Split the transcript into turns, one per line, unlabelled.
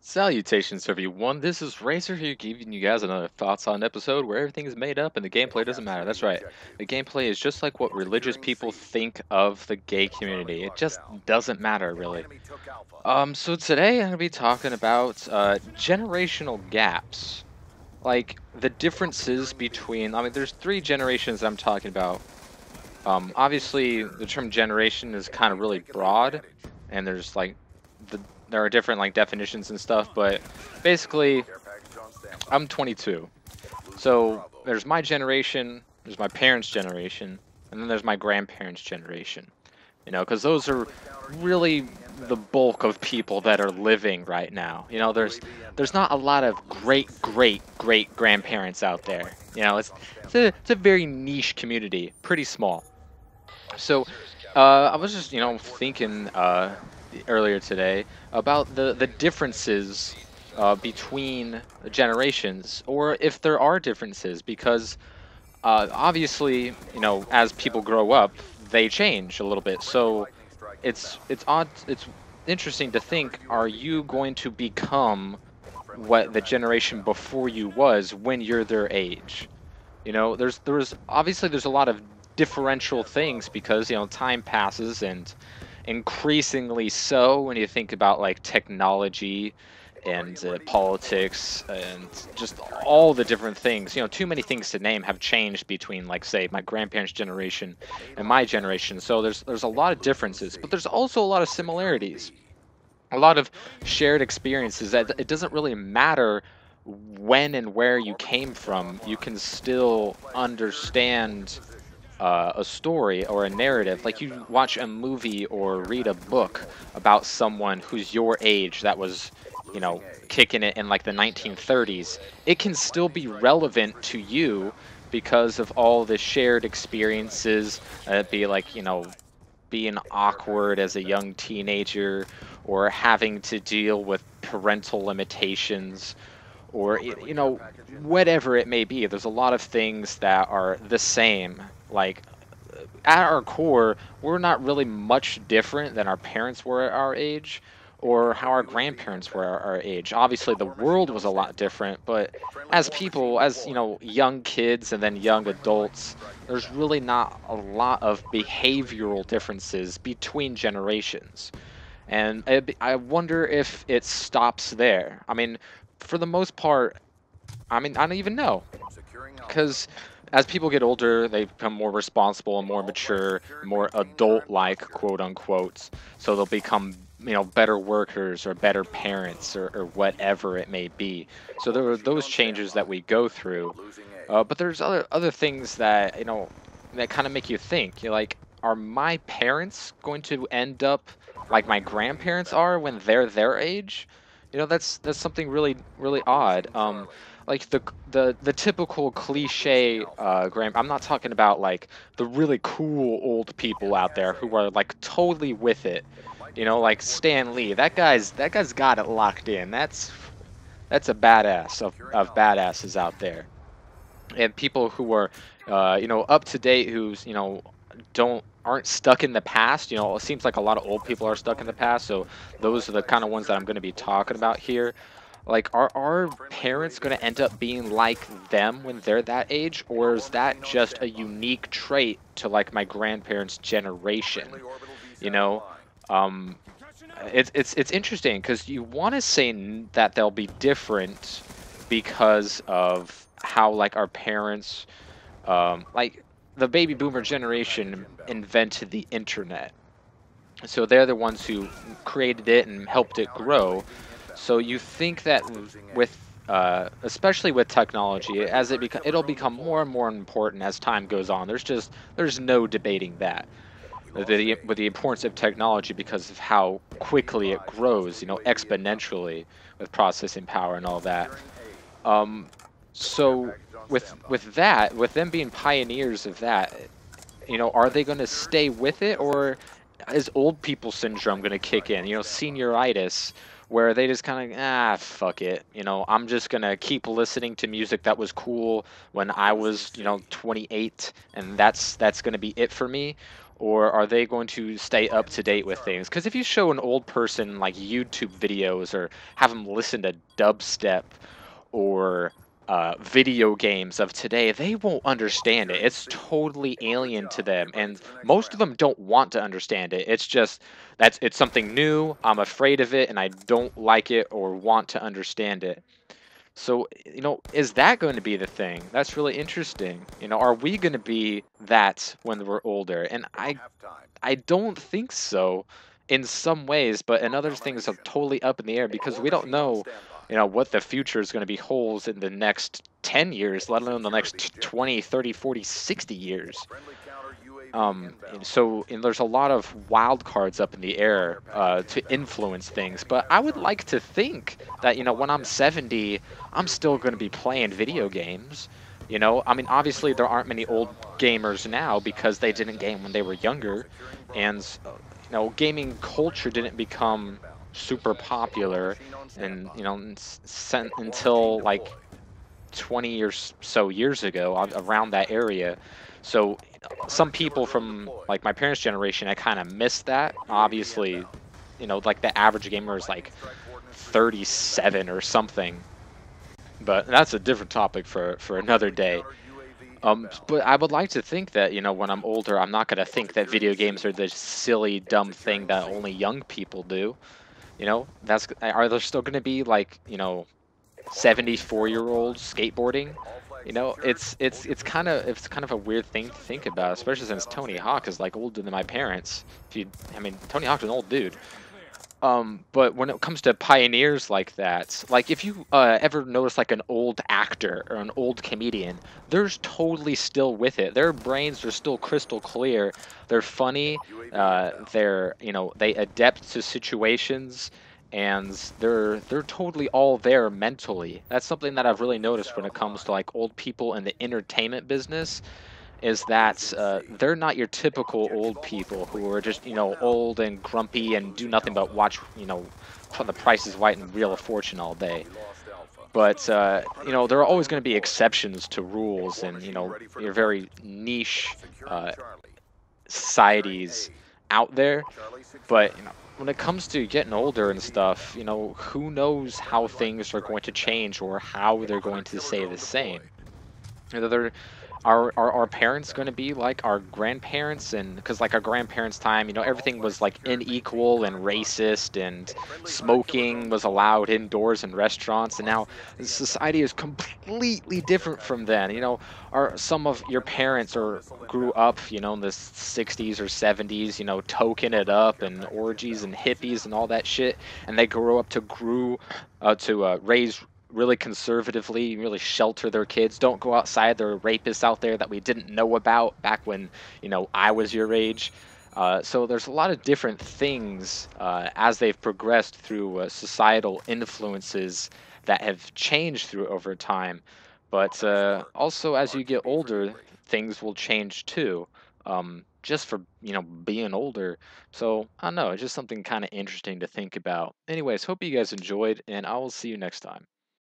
Salutations, everyone. This is Racer here, giving you guys another thoughts on episode where everything is made up and the gameplay doesn't matter. That's right. The gameplay is just like what religious people think of the gay community. It just doesn't matter, really. So today I'm gonna be talking about generational gaps, like the differences between. I mean, there's three generations I'm talking about. Obviously, the term generation is kind of really broad, and there's like the there are different like definitions and stuff, but basically, I'm 22. So there's my generation, there's my parents' generation, and then there's my grandparents' generation. You know, because those are really the bulk of people that are living right now. You know, there's not a lot of great grandparents out there. You know, it's a very niche community, pretty small. So, I was just, thinking earlier today about the differences between generations, or if there are differences, because obviously, as people grow up, they change a little bit. So, it's interesting to think: are you going to become what the generation before you was when you're their age? You know, there's a lot of differential things because, time passes, and increasingly so when you think about like technology and politics and just all the different things. You know, too many things to name have changed between, like, say, my grandparents' generation and my generation. So there's a lot of differences, but there's also a lot of similarities, a lot of shared experiences that it doesn't really matter when and where you came from. You can still understand a story or a narrative. Like, you watch a movie or read a book about someone who's your age that was, kicking it in like the 1930s. It can still be relevant to you because of all the shared experiences. Be like, being awkward as a young teenager, or having to deal with parental limitations, or whatever it may be. There's a lot of things that are the same. Like, at our core, we're not really much different than our parents were at our age, or how our grandparents were at our age. Obviously, the world was a lot different, but as people, as young kids and then young adults, there's really not a lot of behavioral differences between generations. And I wonder if it stops there. I mean, for the most part, I mean, I don't even know, because as people get older, they become more responsible and more mature, more adult-like, quote unquote. So they'll become, better workers or better parents, or whatever it may be. So there are those changes that we go through. But there's other things that, that kind of make you think. You're like, are my parents going to end up like my grandparents are when they're their age? That's something really odd. Like the typical cliche I'm not talking about like the really cool old people out there who are like totally with it. Like Stan Lee. That guy's got it locked in. That's a badass of badasses out there. And people who are up to date, who's don't aren't stuck in the past. It seems like a lot of old people are stuck in the past, so those are the kind of ones that I'm going to be talking about here. Like, are our parents going to end up being like them when they're that age, or is that just a unique trait to like my grandparents' generation? you know um it's interesting because you want to say that they'll be different because of how, like, our parents, like, the baby boomer generation invented the internet. So they're the ones who created it and helped it grow. So you think that with especially with technology, as it'll become more and more important as time goes on. There's no debating that with the importance of technology, because of how quickly it grows, exponentially, with processing power and all that. Um, so with them being pioneers of that, are they going to stay with it, or is old people syndrome going to kick in? Senioritis, where they just kind of, fuck it. I'm just going to keep listening to music that was cool when I was, 28, and that's going to be it for me. or are they going to stay up to date with things? Because if you show an old person like YouTube videos or have them listen to dubstep or video games of today, they won't understand it. It's totally alien to them, and most of them don't want to understand it. It's just it's something new. I'm afraid of it, and I don't like it or want to understand it. So, is that going to be the thing? That's really interesting. Are we going to be that when we're older? And I don't think so in some ways, but in other things are totally up in the air because we don't know, what the future is going to be holds in the next 10 years, let alone the next 20, 30, 40, 60 years. And there's a lot of wild cards up in the air to influence things, but I would like to think that, when I'm 70, I'm still going to be playing video games. I mean, obviously there aren't many old gamers now because they didn't game when they were younger, and gaming culture didn't become super popular, and until like 20 or so years ago, around that area. So some people from like my parents' generation, I kind of missed that. Obviously, like the average gamer is like 37 or something, but that's a different topic for another day. But I would like to think that, when I'm older, I'm not going to think that video games are this silly, dumb thing that only young people do. Are there still going to be like, 74-year-olds skateboarding? It's kind of a weird thing to think about, especially since Tony Hawk is like older than my parents. I mean, Tony Hawk's an old dude. But when it comes to pioneers like that, like if you ever notice like an old actor or an old comedian, they're totally still with it. Their brains are still crystal clear. They're funny. They adapt to situations, and they're totally all there mentally. That's something that I've really noticed when it comes to like old people in the entertainment business is that they're not your typical old people who are just, old and grumpy and do nothing but watch, The Price is Right and Wheel of Fortune all day. But, there are always going to be exceptions to rules and, your very niche societies out there. But, when it comes to getting older and stuff, who knows how things are going to change or how they're going to stay the same. They're are our parents going to be like our grandparents? And because like our grandparents' time, everything was like unequal and racist, and smoking was allowed indoors in restaurants, and now society is completely different from then. Are some of your parents or grew up, in the 60s or 70s, toking it up and orgies and hippies and all that shit, and they grew up to raise really conservatively, really shelter their kids. Don't go outside. There are rapists out there that we didn't know about back when, I was your age. So there's a lot of different things as they've progressed through societal influences that have changed through over time. But also, as you get older, things will change too. Just for being older. So I don't know. It's just something kind of interesting to think about. Anyways, hope you guys enjoyed, and I will see you next time.